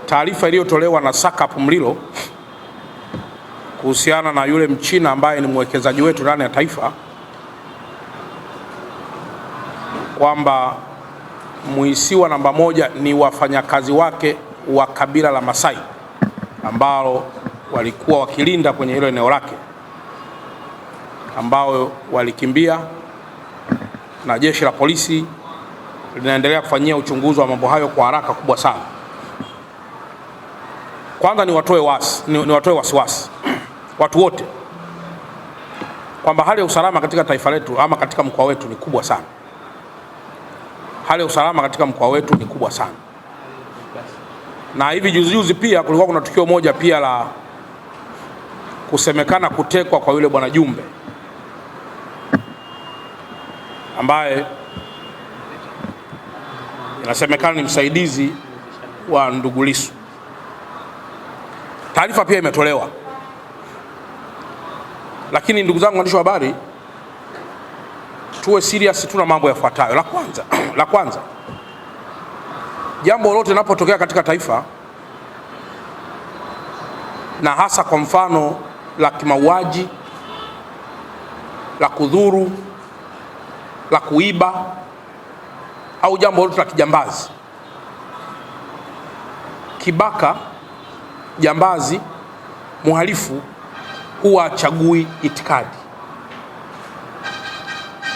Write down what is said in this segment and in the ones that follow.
taarifa iliyotolewa na SACP Mlilo kuhusiana na yule Mchina ambaye ni mwekezaji wetu ndani ya taifa kwamba muhisiwa namba 1 ni wafanyakazi wake wa kabila la Masai ambao walikuwa wakilinda kwenye hilo eneo lake, ambao walikimbia na jeshi la polisi linaendelea kufanyia uchunguzi wa mambo hayo kwa haraka kubwa sana. Kwanza ni watoe wasiwasi watu wote kwamba hali ya usalama katika taifa letu ama katika mkoa wetu ni kubwa sana. Hali ya usalama katika mkoa wetu ni kubwa sana. Na hivi juzi pia kulikuwa kuna tukio moja pia la kusemekana kutekwa kwa yule bwana Jumbe ambaye inasemekana ni msaidizi wa ndugu Lissu. Taarifa pia imetolewa. Lakini ndugu zangu waandishi wa habari, tuwe serious, tuna mambo yafuatayo. La kwanza, jambo lolote linapotokea katika taifa, na hasa kwa mfano la kimauaji, la kudhuru, la kuiba au jambo lolote la kijambazi, kibaka, jambazi, muhalifu huwa chagui itikadi.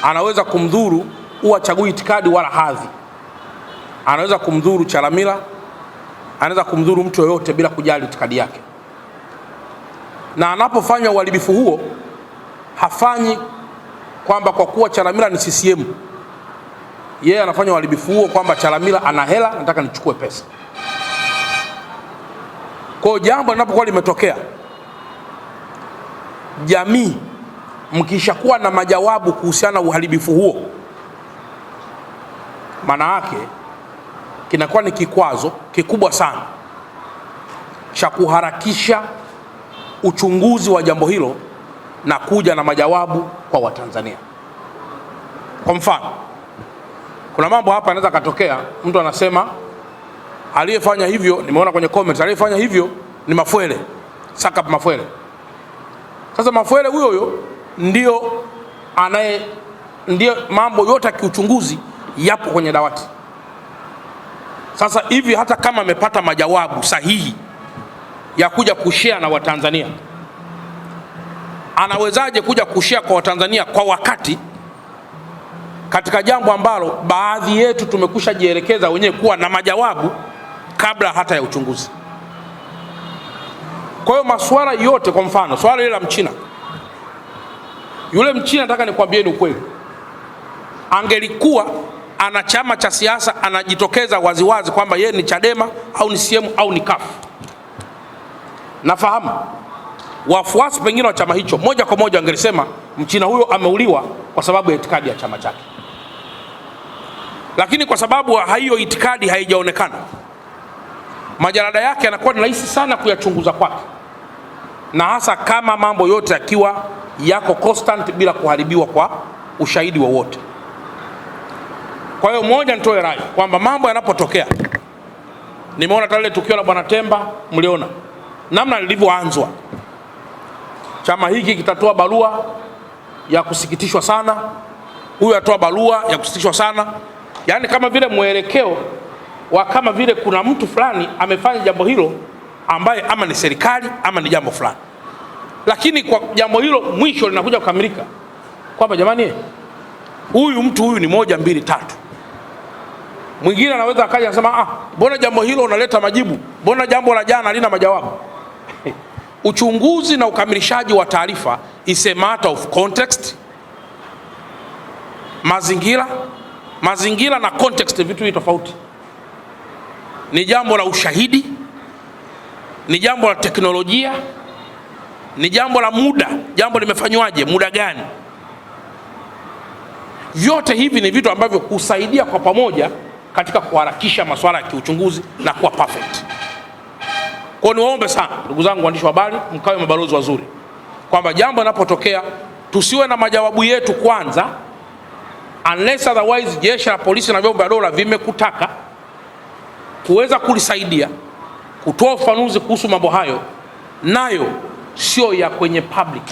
Anaweza kumdhuru, huwa chagui itikadi wala hadhi. Anaweza kumdhuru Chalamila, anaweza kumdhuru mtu yoyote bila kujali itikadi yake. Na anapofanya uharibifu huo, hafanyi kwamba kwa kuwa Chalamila ni CCM, yeye anafanya uharibifu huo kwamba Chalamila ana hela, nataka nichukue pesa. Kwa jambo linapokuwa limetokea, jamii mkishakuwa na majawabu kuhusiana na uharibifu huo, maana yake kinakuwa ni kikwazo kikubwa sana cha kuharakisha uchunguzi wa jambo hilo na kuja na majawabu kwa Watanzania. Kwa mfano, kuna mambo hapa yanaweza katokea, mtu anasema aliyefanya hivyo, nimeona kwenye comments, aliyefanya hivyo ni Mafwele, SACP Mafwele. Sasa Mafwele huyo ndio mambo yote ya kiuchunguzi yapo kwenye dawati. Sasa hivi hata kama amepata majawabu sahihi ya kuja kushare na Watanzania, anawezaje kuja kushare kwa Watanzania kwa wakati katika jambo ambalo baadhi yetu tumekusha jielekeza wenyewe kuwa na majawabu kabla hata ya uchunguzi? Kwa hiyo masuala yote, kwa mfano swala ile la Mchina, yule Mchina nataka nikwambieni ukweli, angelikuwa ana chama cha siasa anajitokeza waziwazi kwamba yeye ni Chadema au ni CCM au ni CUF, nafahamu wafuasi pengine wa chama hicho moja kwa moja angelisema Mchina huyo ameuliwa kwa sababu ya itikadi ya chama chake. Lakini kwa sababu hiyo itikadi haijaonekana, majalada yake yanakuwa ni rahisi sana kuyachunguza kwake, na hasa kama mambo yote yakiwa yako constant bila kuharibiwa kwa ushahidi wowote. Kwa hiyo moja, nitoe rai kwamba mambo yanapotokea, nimeona tale tukio la bwana Temba, mliona namna lilivyoanzwa. Chama hiki kitatoa barua ya kusikitishwa sana, huyu atoa barua ya kusikitishwa sana, yaani kama vile mwelekeo wa kama vile kuna mtu fulani amefanya jambo hilo ambaye ama ni serikali ama ni jambo fulani. Lakini kwa jambo hilo mwisho linakuja kukamilika kwamba jamani, huyu mtu huyu ni 1 2 3. Mwingine anaweza akaja anasema mbona jambo hilo unaleta majibu, mbona jambo la jana halina majawabu? Uchunguzi na ukamilishaji wa taarifa is a matter of context. Mazingira na context vitu tofauti. Ni jambo la ushahidi, ni jambo la teknolojia, ni jambo la muda, jambo limefanywaje, muda gani. Vyote hivi ni vitu ambavyo husaidia kwa pamoja katika kuharakisha masuala ya kiuchunguzi na kuwa perfect. Kwa niwaombe sana ndugu zangu waandishi wa habari, mkawe mabalozi wazuri kwamba jambo linapotokea tusiwe na majawabu yetu kwanza, unless otherwise jeshi la polisi na vyombo vya dola vimekutaka kuweza kulisaidia kutoa ufafanuzi kuhusu mambo hayo, nayo sio ya kwenye public.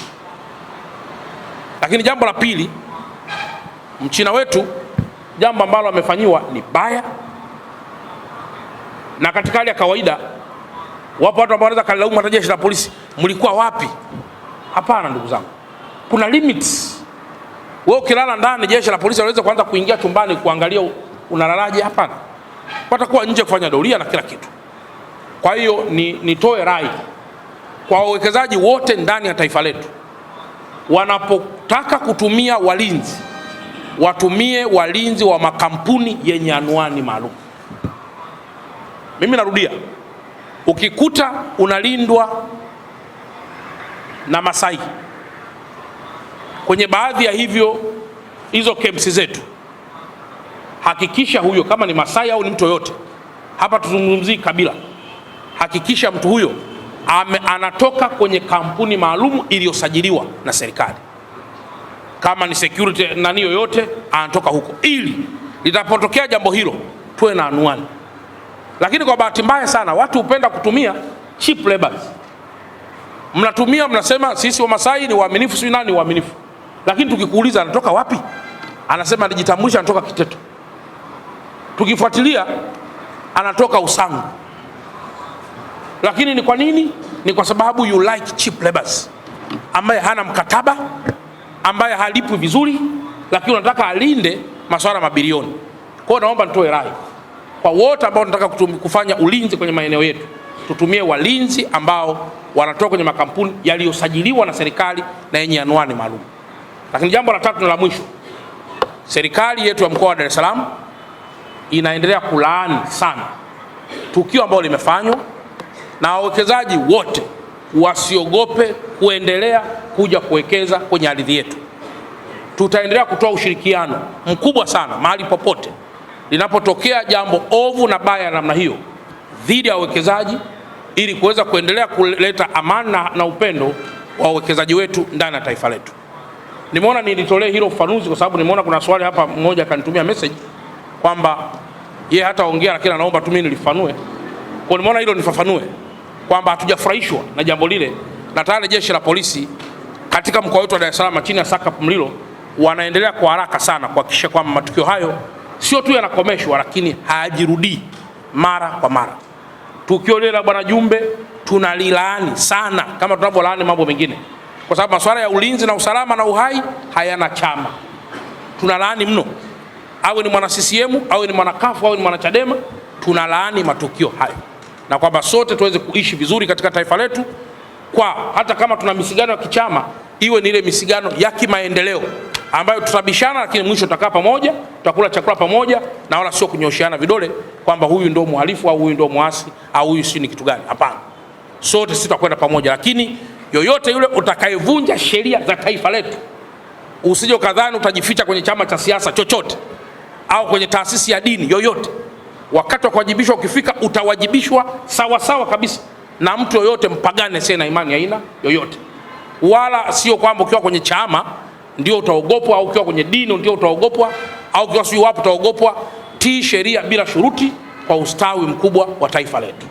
Lakini jambo la pili, mchina wetu, jambo ambalo amefanyiwa ni baya, na katika hali ya kawaida wapo watu ambao wanaweza kalaumu hata jeshi la polisi, mlikuwa wapi? Hapana ndugu zangu, kuna limits. Wewe ukilala ndani, jeshi la polisi wanaweza kuanza kuingia chumbani kuangalia unalalaje? Hapana, watakuwa nje kufanya doria na kila kitu. Kwa hiyo nitoe rai kwa wawekezaji wote ndani ya taifa letu, wanapotaka kutumia walinzi, watumie walinzi wa makampuni yenye anwani maalum. Mimi narudia, ukikuta unalindwa na Masai kwenye baadhi ya hizo camps zetu, hakikisha huyo, kama ni Masai au ni mtu yoyote, hapa tuzungumzii kabila, hakikisha mtu huyo anatoka kwenye kampuni maalum iliyosajiliwa na serikali. Kama ni security nani yoyote, anatoka huko, ili litapotokea jambo hilo tuwe na anwani. Lakini kwa bahati mbaya sana watu hupenda kutumia cheap laborers. Mnasema sisi wa Masai ni waaminifu, sio nani waaminifu. Lakini tukikuuliza anatoka wapi, anasema anajitambulisha anatoka Kiteto. Tukifuatilia anatoka Usangu. Lakini ni kwa nini? Ni kwa sababu you like cheap laborers, ambaye hana mkataba, ambaye halipwi vizuri, lakini unataka alinde masuala mabilioni. Kwa hiyo naomba nitoe rai kwa wote ambao tunataka kufanya ulinzi kwenye maeneo yetu, tutumie walinzi ambao wanatoka kwenye makampuni yaliyosajiliwa na serikali na yenye anwani maalum. Lakini jambo la tatu na la mwisho, serikali yetu ya mkoa wa Dar es Salaam inaendelea kulaani sana tukio ambalo limefanywa, na wawekezaji wote wasiogope kuendelea kuja kuwekeza kwenye ardhi yetu. Tutaendelea kutoa ushirikiano mkubwa sana mahali popote linapotokea jambo ovu na baya namna hiyo dhidi ya wawekezaji, ili kuweza kuendelea kuleta amani na upendo wa wawekezaji wetu ndani ya taifa letu. Nimeona nilitolee hilo ufafanuzi kwa sababu nimeona kuna swali hapa, mmoja akanitumia message kwamba yeye hataongea lakini anaomba tu mimi nilifafanue. Kwa nimeona hilo nifafanue kwamba hatujafurahishwa na jambo lile, na tayari jeshi la polisi katika mkoa wetu wa Dar es Salaam chini ya SACP Mlilo wanaendelea kwa haraka sana kuhakikisha kwamba matukio hayo sio tu yanakomeshwa, lakini hayajirudii mara kwa mara. Tukio lile la Bwana Jumbe tunalilaani sana kama tunavyolaani mambo mengine, kwa sababu masuala ya ulinzi na usalama na uhai hayana chama. Tunalaani mno, awe ni mwana CCM, awe ni mwana CUF, awe ni mwana Chadema, tunalaani matukio hayo, na kwamba sote tuweze kuishi vizuri katika taifa letu, kwa hata kama tuna misigano ya kichama, iwe ni ile misigano ya kimaendeleo ambayo tutabishana, lakini mwisho tutakaa pamoja, tutakula chakula pamoja, na wala sio kunyosheana vidole kwamba huyu ndio muhalifu au huyu ndio muasi au huyu si ni kitu gani. Hapana, sote sisi tutakwenda pamoja. Lakini yoyote yule utakayevunja sheria za taifa letu, usije ukadhani utajificha kwenye chama cha siasa chochote au kwenye taasisi ya dini yoyote. Wakati wa kuwajibishwa ukifika, utawajibishwa sawa sawa kabisa na mtu yoyote mpagane asiye na imani aina yoyote. Wala sio kwamba ukiwa kwenye chama ndio utaogopwa, au ukiwa kwenye dini ndio utaogopwa, au ukiwa sio wapo utaogopwa. Tii sheria bila shuruti kwa ustawi mkubwa wa taifa letu.